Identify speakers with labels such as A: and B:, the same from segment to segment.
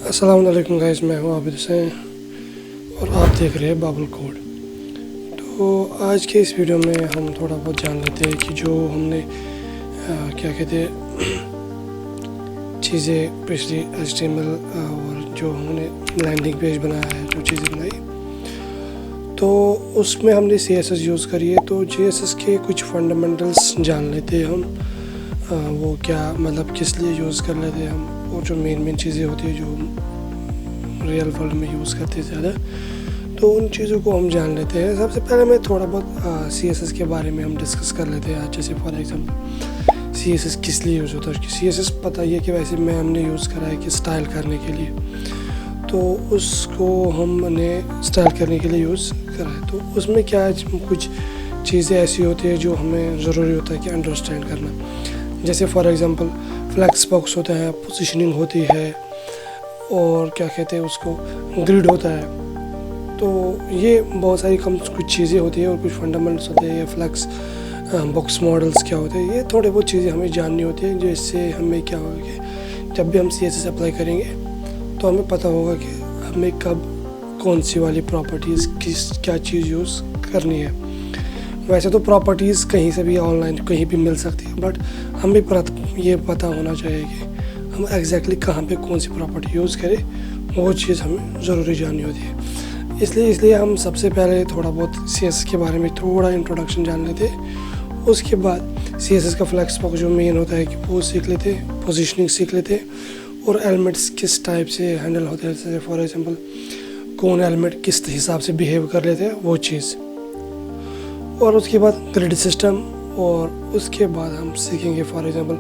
A: अस्सलाम वालेकुम गाइस, मैं हूँ आबिद हुसैन और आप देख रहे हैं बाबुल कोड। तो आज के इस वीडियो में हम थोड़ा बहुत जान लेते हैं कि जो हमने क्या कहते हैं चीज़ें पिछली HTML और जो हमने लैंडिंग पेज बनाया है, जो चीज़ें बनाई तो उसमें हमने CSS यूज़ करी है। तो CSS के कुछ फंडामेंटल्स जान लेते हैं हम, वो क्या मतलब किस लिए यूज़ कर लेते हैं हम, और जो मेन चीज़ें होती है जो रियल वर्ल्ड में यूज़ करते हैं ज़्यादा, तो उन चीज़ों को हम जान लेते हैं। सबसे पहले मैं थोड़ा बहुत CSS के बारे में हम डिस्कस कर लेते हैं। जैसे फॉर एग्जांपल CSS किस लिए यूज़ होता है। CSS पता ही है कि वैसे में हमने यूज़ करा है कि स्टाइल करने के लिए, तो उसको हमने स्टाइल करने के लिए यूज़ करा है। तो उसमें क्या है, कुछ चीज़ें ऐसी होती है जो हमें ज़रूरी होता है कि अंडरस्टैंड करना। जैसे फॉर एग्जांपल फ्लैक्स बॉक्स होता है, पोजीशनिंग होती है, और क्या कहते हैं उसको ग्रिड होता है। तो ये बहुत सारी कुछ चीज़ें होती है और कुछ फंडामेंटल्स होते हैं। ये फ्लैक्स बॉक्स मॉडल्स क्या होते हैं, ये थोड़े बहुत चीज़ें हमें जाननी होती है, जिससे हमें क्या होगा कि जब भी हम CSS अप्लाई करेंगे तो हमें पता होगा कि हमें कब कौन सी वाली प्रॉपर्टीज़ क्या चीज़ यूज़ करनी है। वैसे तो प्रॉपर्टीज़ कहीं से भी ऑनलाइन कहीं भी मिल सकती है, बट हमें ये पता होना चाहिए कि हम एग्जैक्टली कहाँ पे कौन सी प्रॉपर्टी यूज़ करें, वो चीज़ हमें ज़रूरी जाननी होती है। इसलिए हम सबसे पहले थोड़ा बहुत CSS के बारे में थोड़ा इंट्रोडक्शन जान लेते हैं। उसके बाद CSS का फ्लैक्स बॉक्स जो मेन होता है कि वो सीख लेते हैं, पोजीशनिंग सीख लेते हैं, और एलिमेंट्स किस टाइप से हैंडल होते हैं। जैसे फॉर एग्जांपल कौन एलिमेंट किस हिसाब से बिहेव कर लेते हैं वो चीज़, और उसके बाद ग्रिड सिस्टम, और उसके बाद हम सीखेंगे फॉर एग्जांपल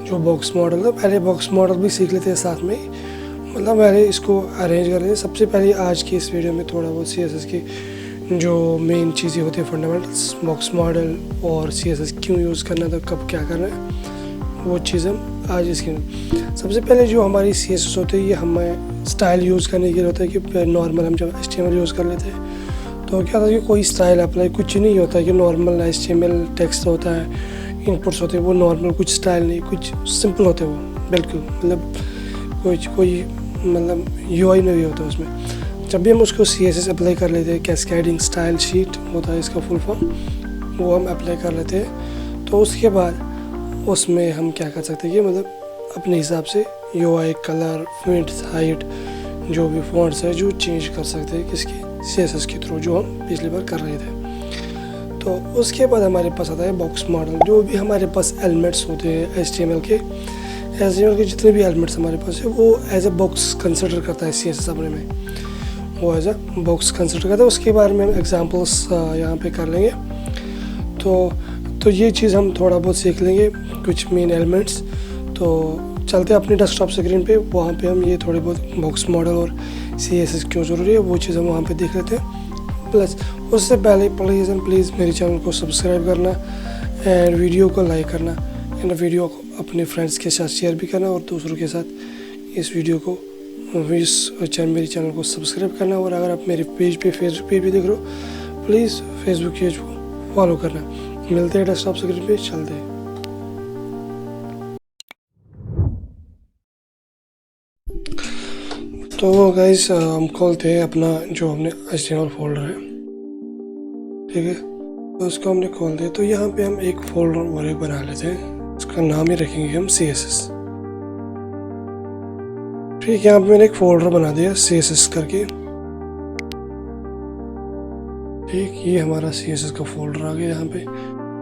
A: जो बॉक्स मॉडल है। पहले बॉक्स मॉडल भी सीख लेते हैं साथ में, मतलब पहले इसको अरेंज कर लेते हैं। सबसे पहले आज की इस वीडियो में थोड़ा बहुत CSS की जो मेन चीज़ें होती है फंडामेंटल्स, बॉक्स मॉडल और CSS क्यों यूज़ करना था, कब क्या करना है, वो चीज़ हम आज इसकी। सबसे पहले जो हमारी CSS होती है, ये हमें स्टाइल यूज़ करने के लिए होता है कि नॉर्मल हम जब HTML यूज़ कर लेते हैं तो क्या था कि कोई स्टाइल अप्लाई कुछ नहीं होता है कि नॉर्मल HTML टेक्स्ट होता है, इनपुट्स होते हैं, वो नॉर्मल कुछ स्टाइल नहीं, कुछ सिंपल होते हैं वो बिल्कुल, मतलब कोई मतलब UI नहीं होता उसमें। जब भी हम उसको CSS अप्लाई कर लेते हैं, कैस्केडिंग स्टाइल शीट होता है इसका फुल फॉर्म, वो हम अप्लाई कर लेते हैं। तो उसके बाद उसमें हम क्या कर सकते हैं कि मतलब अपने हिसाब से UI कलर, विड्थ, हाइट, जो भी फॉन्ट्स है जो चेंज कर सकते हैं किसके CSS के थ्रू, जो हम पिछली बार कर रहे थे। तो उसके बाद हमारे पास आता है बॉक्स मॉडल। जो भी हमारे पास एलिमेंट्स होते हैं HTML के जितने भी एलिमेंट्स हमारे पास है, वो एज अ बॉक्स कंसिडर करता है CSS अपने में, वो एज अ बॉक्स कंसिडर करता है। उसके बारे में हम एग्जांपल्स यहाँ पे कर लेंगे। तो ये चीज़ हम थोड़ा बहुत सीख लेंगे, कुछ मेन एलिमेंट्स। तो चलते हैं अपनी डेस्कटॉप स्क्रीन पे, वहाँ पे हम ये थोड़े बहुत बॉक्स मॉडल और CSS क्यों ज़रूरी है वो चीज़ हम वहाँ पे देख लेते हैं। प्लस उससे पहले प्लीज़ मेरे चैनल को सब्सक्राइब करना एंड वीडियो को लाइक करना, एंड वीडियो को अपने फ्रेंड्स के साथ शेयर भी करना, और दूसरों के साथ इस वीडियो को मेरे चैनल को सब्सक्राइब करना। और अगर आप मेरे पेज पे फेसबुक पे भी देख रहे हो, प्लीज़ फेसबुक पेज को फॉलो करना। मिलते हैं डेस्कटॉप स्क्रीन पे, चलते हैं। तो गाइस हम खोलते हैं अपना जो हमने HTML फोल्डर है, ठीक है, तो उसको हमने खोल दिया। तो यहाँ पे हम एक फोल्डर और बना लेते हैं, उसका नाम ही रखेंगे हम CSS, ठीक है। यहाँ पे मैंने एक फोल्डर बना दिया CSS करके, ठीक, ये हमारा CSS का फोल्डर आ गया। यहाँ पे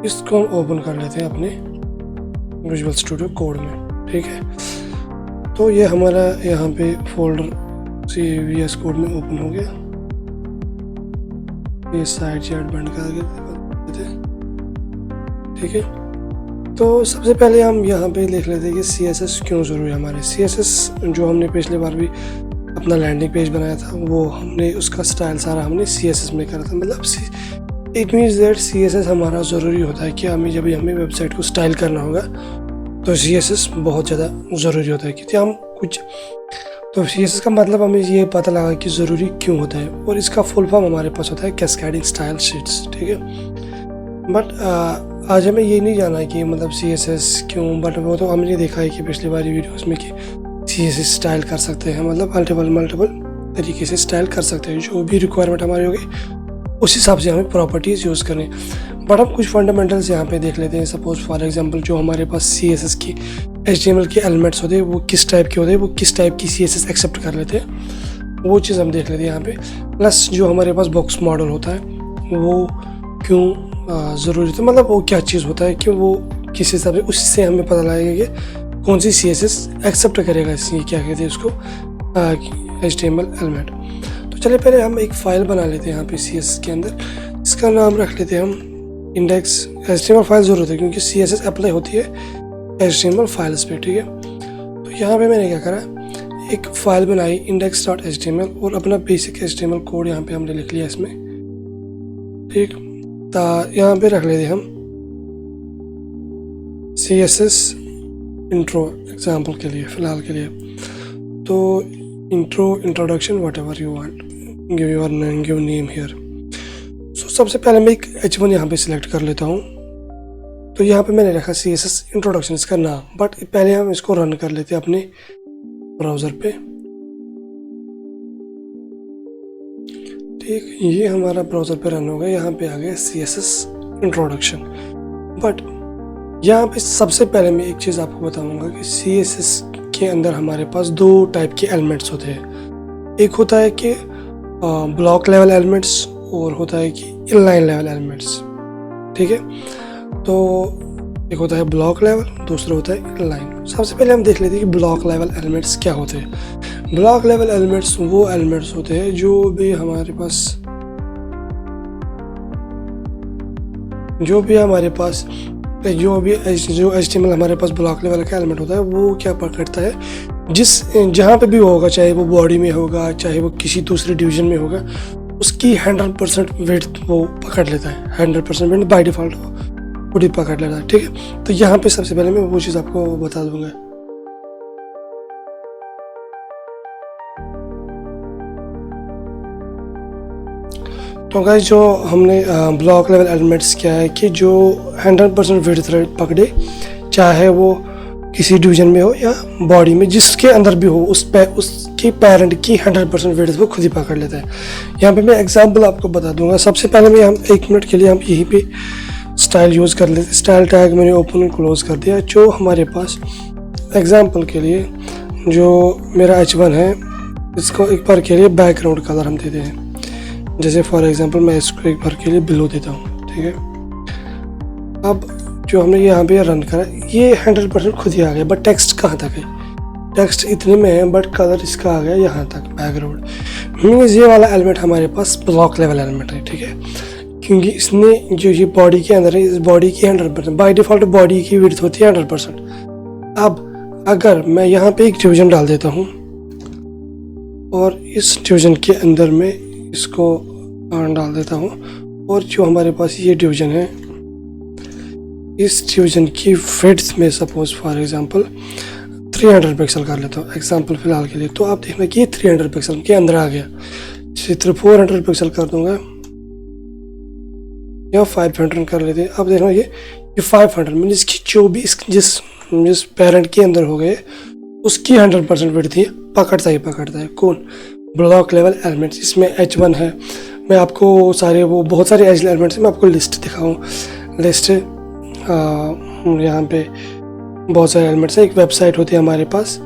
A: इसको हम ओपन कर लेते हैं अपने विजुअल स्टूडियो कोड में, ठीक है। तो ये हमारा यहाँ पे फोल्डर VS कोड में ओपन हो गया। ये साइड चैट बंद कर देते, ठीक है। तो सबसे पहले हम यहाँ पे लिख लेते हैं कि CSS क्यों ज़रूरी है हमारे। CSS जो हमने पिछली बार भी अपना लैंडिंग पेज बनाया था, वो हमने उसका स्टाइल सारा हमने CSS में करा था। मतलब इट मीन्स दैट CSS हमारा ज़रूरी होता है कि जब भी हमें वेबसाइट को स्टाइल करना होगा तो CSS बहुत ज़्यादा ज़रूरी होता है कि हम कुछ। तो CSS का मतलब हमें ये पता लगा कि ज़रूरी क्यों होता है, और इसका फुल फॉर्म हमारे पास होता है कैस्केडिंग स्टाइल शीट्स, ठीक है। बट आज हमें ये नहीं जाना है कि मतलब CSS क्यों, बट वो तो हमने देखा है कि पिछली बारी वीडियोस में कि CSS स्टाइल कर सकते हैं, मतलब मल्टीपल तरीके से स्टाइल कर सकते हैं। जो भी रिक्वायरमेंट हमारी होगी उस हिसाब से हमें प्रॉपर्टीज़ यूज़ करनी। बट हम कुछ फंडामेंटल्स यहाँ पे देख लेते हैं। सपोज फॉर एग्जांपल जो हमारे पास CSS की HTML के एलिमेंट्स होते हैं वो किस टाइप के होते हैं, वो किस टाइप की CSS एक्सेप्ट कर लेते हैं, वो चीज़ हम देख लेते हैं यहाँ पे। प्लस जो हमारे पास बॉक्स मॉडल होता है वो क्यों ज़रूरी होता है, मतलब वो क्या चीज़ होता है कि वो किस हिसाब से, उससे हमें पता लगेगा कि कौन सी CSS एक्सेप्ट करेगा इसलिए क्या कहते हैं उसको HTML एलिमेंट। तो चलिए पहले हम एक फ़ाइल बना लेते हैं यहाँ पे CSS के अंदर। इसका नाम रख लेते हैं हम इंडेक्स। HTML फाइल ज़रूरत है क्योंकि CSS अप्लाई होती है HTML फाइल्स पे, ठीक है। तो यहाँ पे मैंने क्या करा, एक फ़ाइल बनाई index.html और अपना बेसिक HTML कोड यहाँ पे हमने लिख लिया इसमें, ठीक। यहाँ पे रख लेते हम CSS इंट्रो एग्जाम्पल के लिए, फ़िलहाल के लिए। तो introduction whatever you want, give your name, give name here. So सबसे पहले मैं एक H1 यहाँ पे सिलेक्ट कर लेता हूँ। तो यहाँ पे मैंने रखा CSS इंट्रोडक्शन इसका नाम, बट पहले हम इसको रन कर लेते हैं अपने ब्राउज़र पे, ठीक। ये हमारा ब्राउज़र पे रन हो गया, यहाँ पे आ गया CSS इंट्रोडक्शन। बट यहाँ पे सबसे पहले मैं एक चीज़ आपको बताऊंगा कि CSS के अंदर हमारे पास दो टाइप के एलिमेंट्स होते हैं। एक होता है कि ब्लॉक लेवल एलिमेंट्स और होता है कि इनलाइन लेवल एलिमेंट्स, ठीक है। तो एक होता है ब्लॉक लेवल, दूसरा होता है इनलाइन। सबसे पहले हम देख लेते हैं कि ब्लॉक लेवल एलिमेंट्स क्या होते हैं। ब्लॉक लेवल एलिमेंट्स वो एलिमेंट्स होते हैं जो भी हमारे पास जो HTML हमारे पास ब्लॉक लेवल का एलिमेंट होता है वो क्या पकड़ता है, जहाँ पे भी होगा, चाहे वो बॉडी में होगा चाहे वो किसी दूसरे डिवीजन में होगा, उसकी 100% विड्थ वो पकड़ लेता है। 100% विड्थ बाय डिफ़ॉल्ट वो ही पकड़ लेता है, ठीक है। तो यहाँ पे सबसे पहले मैं वो चीज़ आपको बता दूंगा। तो गाइस जो हमने ब्लॉक लेवल एलिमेंट्स क्या है कि जो 100% विड्थ पकड़े, चाहे वो किसी डिवीजन में हो या बॉडी में, जिसके अंदर भी हो, उसकी पेरेंट की 100% विड्थ वो खुद ही पकड़ लेता है। यहाँ पे मैं एग्जांपल आपको बता दूंगा। सबसे पहले हम 1 मिनट के लिए हम यहीं पे स्टाइल यूज़ कर लेते हैं। स्टाइल टैग मैंने ओपन और क्लोज कर दिया। जो हमारे पास एग्जांपल के लिए जो मेरा H1 है, इसको एक बार के लिए बैकग्राउंड कलर हम देते हैं। जैसे फॉर एग्जांपल मैं इसको एक बार के लिए ब्लू देता हूँ, ठीक है। अब जो हमने यहाँ पे रन करा, ये 100% खुद ही आ गया, बट टेक्स्ट कहाँ तक है, टेक्स्ट इतने में है, बट कलर इसका आ गया यहाँ तक बैकग्राउंड। मीन्स ये वाला एलिमेंट हमारे पास ब्लॉक लेवल एलिमेंट है, ठीक है। क्योंकि इसने जो ये बॉडी के अंदर है, इस बॉडी की 100% बाय डिफ़ॉल्ट बॉडी की विड्थ होती है 100%। अब अगर मैं यहाँ पे एक डिवीजन डाल देता हूँ और इस डिवीजन के अंदर में इसको डाल देता हूँ, और जो हमारे पास ये डिवीजन है, इस डिवीजन की विड्थ में सपोज फॉर एग्जांपल 300 पिक्सल कर लेता हूँ एग्जांपल फ़िलहाल के लिए। तो आप देखना कि ये 300 पिक्सल के अंदर आ गया। चित्र 400 पिक्सल कर दूंगा या 500 कर लेते हैं। अब देखना ये 500 मीन इसकी जो भी जिस पेरेंट के अंदर हो गए उसकी 100% विड्थ ही पकड़ता है। कौन? Block level elements. इसमें H1 है। मैं आपको बहुत सारे एलिमेंट्स मैं आपको लिस्ट दिखाऊँ। लिस्ट यहाँ पे बहुत सारे एलिमेंट्स हैं। एक वेबसाइट होती है हमारे पास,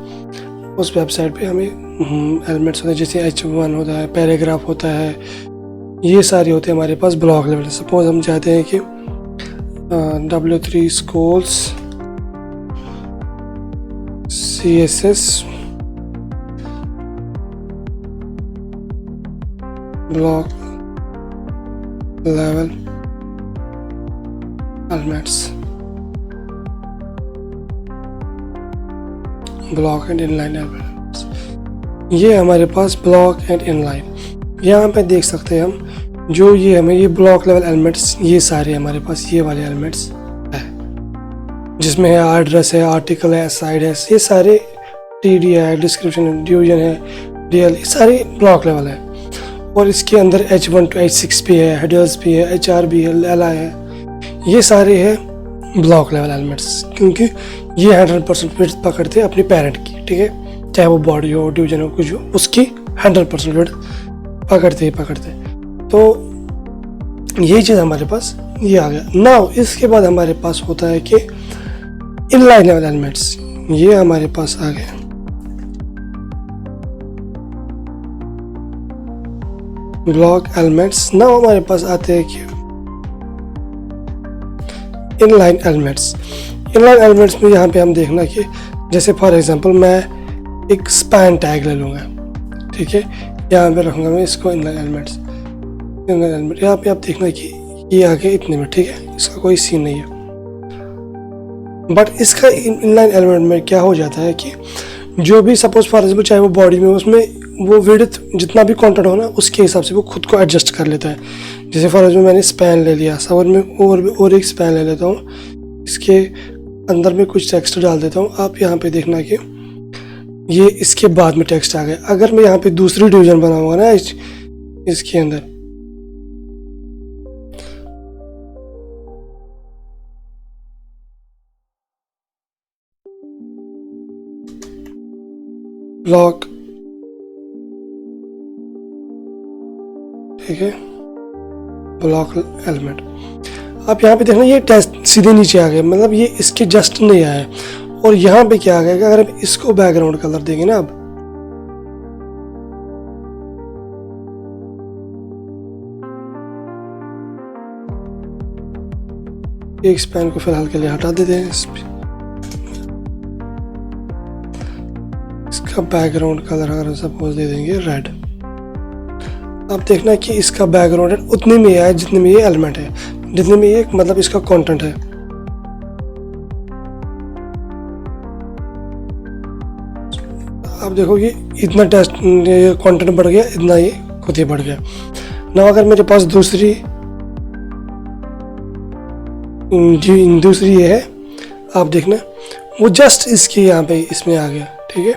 A: उस वेबसाइट पे हमें एलिमेंट्स होते हैं, जैसे H1 होता है, पैराग्राफ होता है, ये सारे होते हैं हमारे पास ब्लॉक लेवल। सपोज हम चाहते हैं कि W3 schools CSS block level elements, block and inline elements. ये हमारे पास ब्लॉक एंड इनलाइन, यहाँ पे देख सकते हैं हम जो ये ब्लॉक लेवल एलिमेंट्स, ये सारे हमारे पास ये वाले एलिमेंट्स है, जिसमें है एड्रेस है, आर्टिकल है, साइड है, ये सारे TD है, डिस्क्रिप्शन, डिवीजन है, DL, ये सारे ब्लॉक लेवल है। और इसके अंदर H1 to H6 भी है, हेडर्स भी है, HR भी है, LI है, ये सारे हैं ब्लॉक लेवल एलिमेंट्स, क्योंकि ये 100% विड्थ पकड़ते हैं अपनी पेरेंट की, ठीक है। चाहे वो बॉडी हो, डिवीजन हो, कुछ हो, उसकी 100% विड्थ पकड़ते। तो यही चीज़ हमारे पास ये आ गया। नाउ इसके बाद हमारे पास होता है कि इनलाइन लेवल एलिमेंट्स, ये हमारे पास आ गए। Block elements. नाउ हमारे पास आते हैं कि इनलाइन एलिमेंट्स। इनलाइन एलिमेंट्स में यहाँ पे हम देखना कि जैसे फॉर एग्जांपल मैं एक स्पैन टैग ले लूँगा, ठीक है, यहाँ पे रखूँगा मैं इसको इनलाइन एलिमेंट्स। इनलाइन एलिमेंट यहाँ पे आप देखना कि ये आगे इतने में, ठीक है, इसका कोई सीन नहीं है। बट इसका इनलाइन एलिमेंट में क्या हो जाता है कि जो भी सपोज फॉर एग्जांपल चाहे वो बॉडी में, उसमें वो विड्थ जितना भी कंटेंट हो ना, उसके हिसाब से वो खुद को एडजस्ट कर लेता है। जैसे फॉर एग्जांपल मैंने स्पैन ले लिया, सवर में और एक स्पैन ले लेता हूँ, इसके अंदर में कुछ टेक्स्ट डाल देता हूँ। आप यहाँ पे देखना कि ये इसके बाद में टेक्स्ट आ गया। अगर मैं यहाँ पे दूसरी डिवीजन बनाऊंगा ना इसके अंदर, ब्लॉक, ठीक है, ब्लॉक एलिमेंट। आप यहाँ पे देखना ये टेक्स्ट सीधे नीचे आ गया, मतलब ये इसके जस्ट नहीं आया। और यहाँ पे क्या आ गया, अगर हम इसको बैकग्राउंड कलर देंगे ना, अब एक स्पैन को फिलहाल के लिए हटा देते हैं। इसका बैकग्राउंड कलर अगर सपोज दे देंगे रेड, अब देखना कि इसका बैकग्राउंड है उतने में आया जितने में ये एलिमेंट है, जितने में ये मतलब इसका कंटेंट है। आप देखो कि इतना टेस्ट कंटेंट बढ़ गया, इतना ये खुद ही बढ़ गया ना। अगर मेरे पास दूसरी ये है, आप देखना वो जस्ट इसके यहाँ पे इसमें आ गया, ठीक है,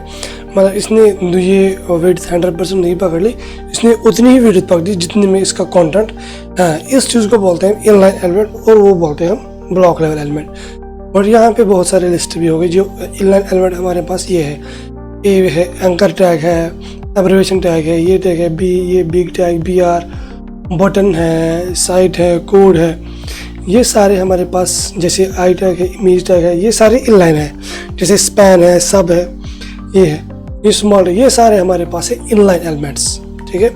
A: मतलब इसने ये विड्थ 100% नहीं पकड़ ली, इसने उतनी ही विड्थ पकड़ ली जितने में इसका कंटेंट है। इस चीज़ को बोलते हैं इनलाइन एलिमेंट और वो बोलते हैं हम ब्लॉक लेवल एलिमेंट। और यहाँ पे बहुत सारे लिस्ट भी हो गए जो इनलाइन एलिमेंट हमारे पास ये है। ए है, एंकर टैग है, एब्रिविएशन टैग है, ये टैग है बी, ये बिग टैग BR, बटन है, साइट है, कोड है, ये सारे हमारे पास। जैसे आई टैग है, इमेज टैग है, ये सारे इनलाइन है। जैसे स्पैन है, सब है, ये है, ये स्मॉल है, ये सारे हमारे पास है इनलाइन एलिमेंट्स, ठीक है।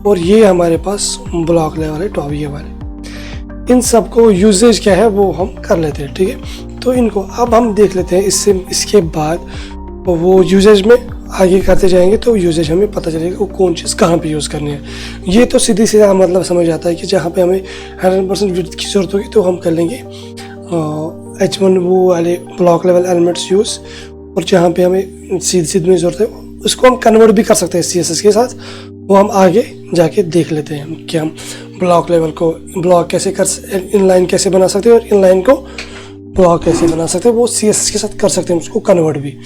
A: और ये हमारे पास ब्लॉक लेवल है, टॉप ये वाले। इन सब को यूजेज क्या है वो हम कर लेते हैं, ठीक है। तो इनको अब हम देख लेते हैं। इसके बाद वो यूजेज में आगे करते जाएंगे तो यूजेज हमें पता चलेगा वो कौन चीज़ कहाँ पे यूज़ करनी है। ये तो सीधी सीधा मतलब समझ आता है कि जहाँ पे हमें 100% विड्थ की जरूरत होगी तो हम कर लेंगे H1 वो वाले ब्लॉक लेवल एलिमेंट्स यूज़। और जहाँ पे हमें सीधी में ज़रूरत है उसको हम कन्वर्ट भी कर सकते हैं CSS के साथ, वो हम आगे जाके देख लेते हैं कि हम ब्लॉक लेवल को ब्लॉक कैसे इनलाइन कैसे बना सकते हैं और इनलाइन को ब्लॉक कैसे बना सकते हैं। वो CSS के साथ कर सकते हैं उसको कन्वर्ट भी,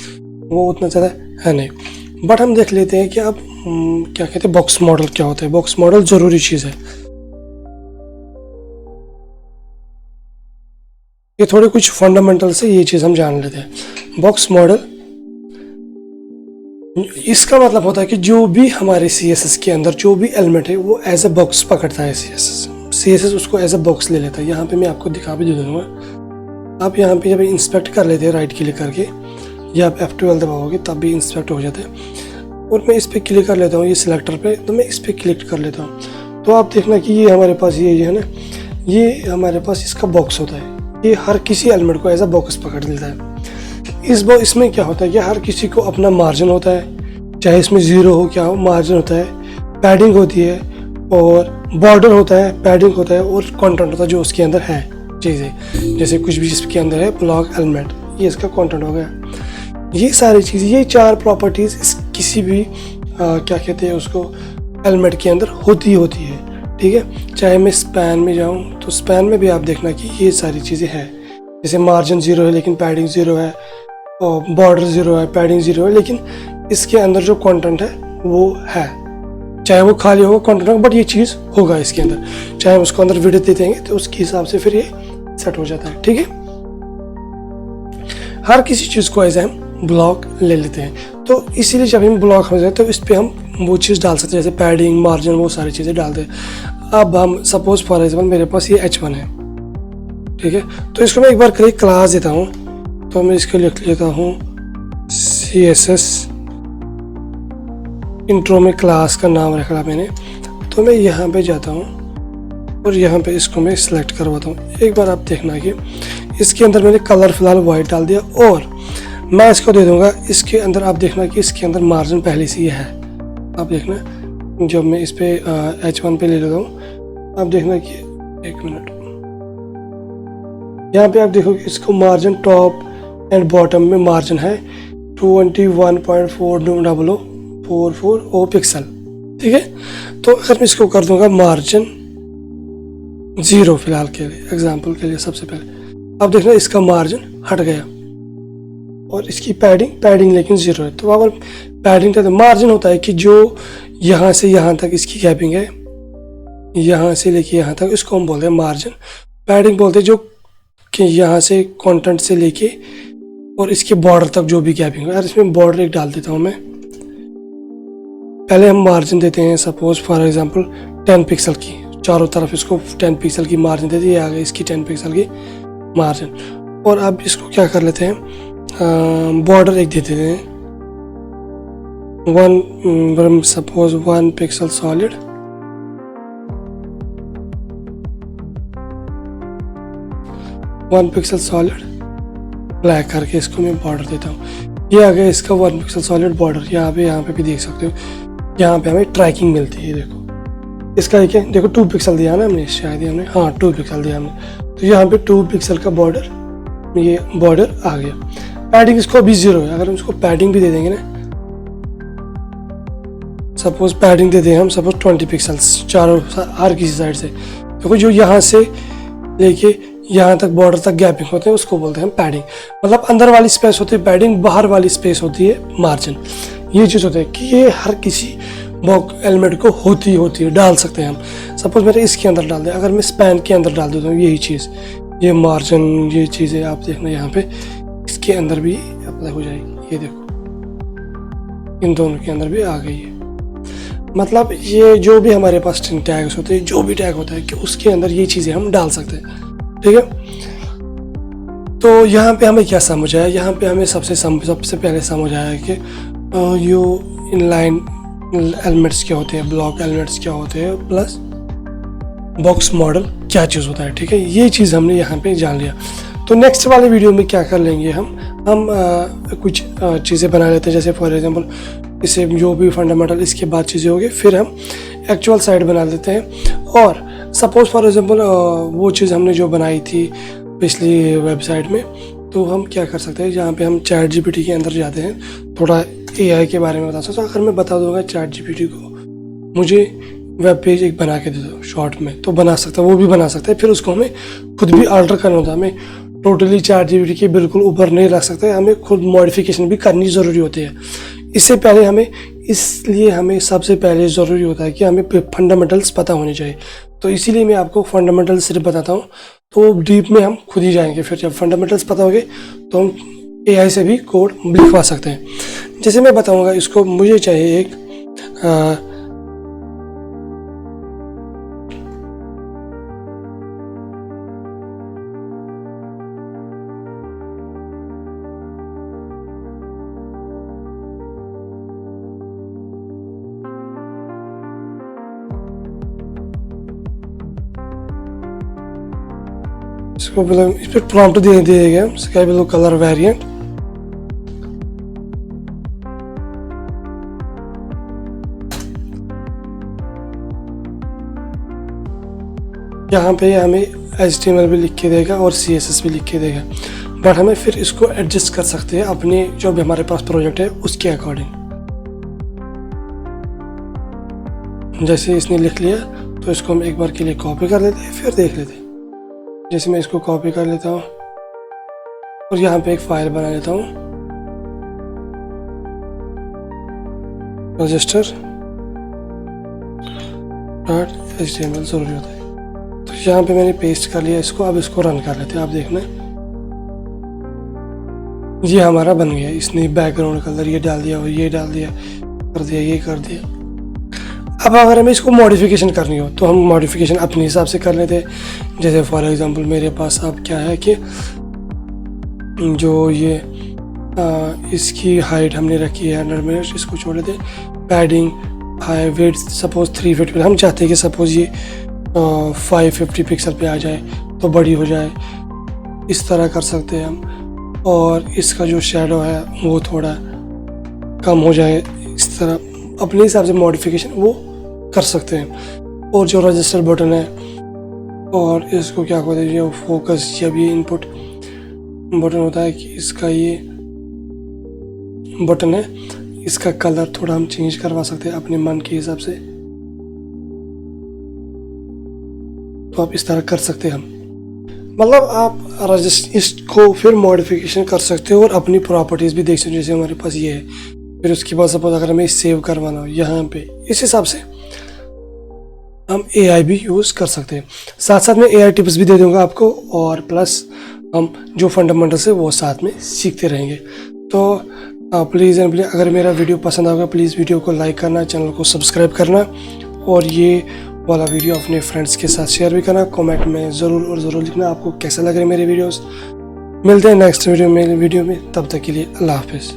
A: वो उतना ज़्यादा है नहीं। बट हम देख लेते हैं कि अब क्या कहते हैं बॉक्स मॉडल क्या होता है। बॉक्स मॉडल ज़रूरी चीज़ है। ये थोड़े कुछ फंडामेंटल से ये चीज़ हम जान लेते हैं। बॉक्स मॉडल, इसका मतलब होता है कि जो भी हमारे CSS के अंदर जो भी एलिमेंट है वो एज ए बॉक्स पकड़ता है। CSS उसको एज ए बॉक्स ले लेता है। यहाँ पे मैं आपको दिखा भी दे दूँगा। आप यहाँ पे जब इंस्पेक्ट कर लेते हैं राइट क्लिक करके, या आप F12 दबाओगे तब भी इंस्पेक्ट हो जाता है। और मैं इस पर क्लिक कर लेता हूँ, ये सिलेक्टर पे, तो मैं इस पर क्लिक कर लेता हूँ। तो आप देखना कि ये हमारे पास ये है ना, ये हमारे पास इसका बॉक्स होता है। ये हर किसी एलिमेंट को एज अ बॉक्स पकड़ लेता है। इसमें क्या होता है कि हर किसी को अपना मार्जिन होता है, चाहे इसमें 0 हो क्या हो, मार्जिन होता है, पैडिंग होती है, और बॉर्डर होता है, पैडिंग होता है, और कंटेंट होता है जो उसके अंदर है चीज़ें। जैसे कुछ भी इसके अंदर है ब्लॉक एलिमेंट, ये इसका कंटेंट हो गया। ये सारी चीज़ें, ये 4 प्रॉपर्टीज़ इस किसी भी क्या कहते हैं उसको एलिमेंट के अंदर होती है, ठीक है। चाहे मैं स्पैन में जाऊँ तो स्पैन में भी आप देखना कि ये सारी चीज़ें हैं। जैसे मार्जिन 0 है लेकिन पैडिंग 0 है, और बॉर्डर 0 है, पैडिंग 0 है, लेकिन इसके अंदर जो कंटेंट है वो है। चाहे वो खाली होगा कंटेंट होगा, बट ये चीज़ होगा इसके अंदर। चाहे हम उसको अंदर विड्थ दे देंगे तो उसके हिसाब से फिर ये सेट हो जाता है, ठीक है। हर किसी चीज़ को एज हम ब्लॉक ले लेते हैं। तो इसीलिए जब हम ब्लॉक हो जाए तो इस पर हम वो चीज़ डाल सकते हैं, जैसे पैडिंग, मार्जिन, वो सारी चीज़ें डालते हैं। अब हम सपोज फॉर एग्जाम्पल मेरे पास ये H1 है, ठीक है, तो इसको मैं एक बार कहीं क्लास देता हूँ, तो मैं इसको लिख लेता हूँ CSS इंट्रो में क्लास का नाम रखा मैंने। तो मैं यहाँ पे जाता हूँ और यहाँ पे इसको मैं सिलेक्ट करवाता हूँ। एक बार आप देखना कि इसके अंदर मैंने कलर फिलहाल वाइट डाल दिया और मैं इसको दे दूँगा। इसके अंदर आप देखना कि इसके अंदर मार्जिन पहले से ही है। आप देखना जब मैं इस पर H1 पे ले लेता हूँ, आप देखना कि एक मिनट, यहाँ पे आप देखो कि इसको मार्जिन टॉप एंड बॉटम में मार्जिन है 21.40044 पिक्सल, ठीक है। तो अगर मैं इसको कर दूंगा मार्जिन 0 फिलहाल के लिए, एग्जांपल के लिए सबसे पहले आप देखना इसका मार्जिन हट गया और इसकी पैडिंग लेकिन 0 है। तो अगर पैडिंग का तो मार्जिन होता है कि जो यहाँ से यहाँ तक इसकी गैपिंग है, यहाँ से लेके यहाँ तक, इसको हम बोलते हैं मार्जिन। पैडिंग बोलते हैं जो कि यहाँ से कंटेंट से लेके और इसके बॉर्डर तक जो भी गैपिंग है। यार इसमें बॉर्डर एक डाल देता हूँ मैं। पहले हम मार्जिन देते हैं सपोज फॉर एग्जांपल 10 पिक्सल की, चारों तरफ इसको 10 पिक्सल की मार्जिन देते हैं। ये आ गई इसकी 10 पिक्सल की मार्जिन। और अब इसको क्या कर लेते हैं, बॉर्डर एक दे देते हैं 1 pixel solid, 1 pixel solid black करके इसको मैं बॉर्डर देता हूँ। ये आ गया इसका 1 पिक्सल सॉलिड बॉर्डर। यहाँ पे भी देख सकते हो, यहाँ पे हमें ट्रैकिंग मिलती है। देखो इसका एक है, देखो 2 पिक्सल दिया ना हमने, शायद हमने, हाँ 2 पिक्सल दिया हमने। तो यहाँ पे 2 पिक्सल का बॉर्डर, ये बॉर्डर आ गया। पैडिंग इसको अभी 0 है। अगर हम इसको पैडिंग भी दे देंगे ना, सपोज पैडिंग दे दें हम सपोज 20 पिक्सल्स चारों हर किसी साइड से। देखो जो यहाँ से लेके यहाँ तक बॉर्डर तक गैपिंग होते हैं उसको बोलते हैं पैडिंग। मतलब अंदर वाली स्पेस होती है पैडिंग, बाहर वाली स्पेस होती है मार्जिन। ये चीज़ होता है कि ये हर किसी बॉक्स एलिमेंट को होती है, डाल सकते हैं हम। सपोज मैंने इसके अंदर डाल दिया, अगर मैं स्पैन के अंदर डाल देता हूँ यही चीज़, ये मार्जिन, ये चीज़ें आप देखना यहाँ पे इसके अंदर भी अप्लाई हो जाएगी। ये देखो इन दोनों के अंदर भी आ गई है। मतलब ये जो भी हमारे पास टैग्स होते हैं, जो भी टैग होता है कि उसके अंदर ये चीज़ें हम डाल सकते हैं, ठीक है। तो यहाँ पे हमें क्या समझ आया, यहाँ पे हमें सबसे पहले समझ आया कि यो इनलाइन एलिमेंट्स क्या होते हैं, ब्लॉक एलिमेंट्स क्या होते हैं, प्लस बॉक्स मॉडल क्या चीज़ होता है, ठीक है। ये चीज़ हमने यहाँ पे जान लिया। तो नेक्स्ट वाले वीडियो में क्या कर लेंगे हम कुछ चीज़ें बना लेते हैं, जैसे फॉर एग्जांपल इसे जो भी फंडामेंटल इसके बाद चीज़ें होगी, फिर हम एक्चुअल साइट बना लेते हैं। और सपोज फॉर एग्जांपल वो चीज़ हमने जो बनाई थी पिछली वेबसाइट में, तो हम क्या कर सकते हैं, जहाँ पे हम चैट जीपीटी के अंदर जाते हैं, थोड़ा एआई के बारे में बता सकते हैं। अगर मैं बता दूंगा चैट जीपीटी को मुझे वेब पेज एक बना के दे दो शॉर्ट में, तो बना सकता है, वो भी बना सकता है। फिर उसको हमें खुद भी अल्टर करना होता है, हमें टोटली चैट जीपीटी के बिल्कुल ऊपर नहीं रख सकते, हमें खुद मॉडिफिकेशन भी करनी ज़रूरी होती है। इससे पहले हमें सबसे पहले ज़रूरी होता है कि हमें फंडामेंटल्स पता होने चाहिए। तो इसीलिए मैं आपको फंडामेंटल्स सिर्फ बताता हूँ, तो डीप में हम खुद ही जाएंगे। फिर जब फंडामेंटल्स पता होंगे तो हम एआई से भी कोड लिखवा सकते हैं। जैसे मैं बताऊँगा इसको, मुझे चाहिए एक इसको मतलब इस पर प्रॉम्प्ट दे दिया गया स्काई ब्लू कलर वेरिएंट। यहाँ पे हमें HTML भी लिख के देगा और CSS भी लिख के देगा, बट हमें फिर इसको एडजस्ट कर सकते हैं अपने जो भी हमारे पास प्रोजेक्ट है उसके अकॉर्डिंग। जैसे इसने लिख लिया तो इसको हम एक बार के लिए कॉपी कर लेते हैं, फिर देख लेते हैं। जैसे मैं इसको कॉपी कर लेता हूँ और यहाँ पे एक फाइल बना लेता हूँ, register.html ज़रूरी होता है। तो यहाँ पे मैंने पेस्ट कर लिया इसको। अब इसको रन कर लेते हैं। आप देखना ये हमारा बन गया। इसने बैकग्राउंड कलर ये डाल दिया और ये डाल दिया, कर दिया, ये कर दिया। अब अगर हमें इसको मॉडिफिकेशन करनी हो तो हम मॉडिफिकेशन अपने हिसाब से कर लेते हैं। जैसे फॉर एग्जांपल मेरे पास अब क्या है कि जो ये इसकी हाइट हमने रखी है 100 मिनट, इसको छोड़ देते। Padding high wait suppose 3 feet, हम चाहते हैं कि सपोज ये 550 पिक्सल पे आ जाए तो बड़ी हो जाए, इस तरह कर सकते हैं हम। और इसका जो शेडो है वो थोड़ा कम हो जाए, इस तरह अपने हिसाब से मॉडिफिकेशन वो कर सकते हैं। और जो रजिस्टर बटन है और इसको क्या कहते हैं, जो फोकस जब ये इनपुट बटन होता है कि इसका ये बटन है, इसका कलर थोड़ा हम चेंज करवा सकते हैं अपने मन के हिसाब से। तो आप इस तरह कर सकते हैं हम, मतलब आप इसको फिर मॉडिफिकेशन कर सकते हो और अपनी प्रॉपर्टीज़ भी देख सकते हो। जैसे हमारे पास ये है, फिर उसके बाद सपोज अगर हमें सेव करवाना हो यहाँ पे, इस हिसाब से हम AI भी यूज़ कर सकते हैं। साथ साथ में AI टिप्स भी दे दूँगा आपको, और प्लस हम जो फंडामेंटल्स है वो साथ में सीखते रहेंगे। तो प्लीज़ एंड प्लीज़ अगर मेरा वीडियो पसंद आएगा प्लीज़ वीडियो को लाइक करना, चैनल को सब्सक्राइब करना, और ये वाला वीडियो अपने फ्रेंड्स के साथ शेयर भी करना। कमेंट में ज़रूर लिखना आपको कैसा लग रहा है मेरे वीडियोस। मिलते हैं नेक्स्ट वीडियो में, तब तक के लिए अल्लाह हाफिज़।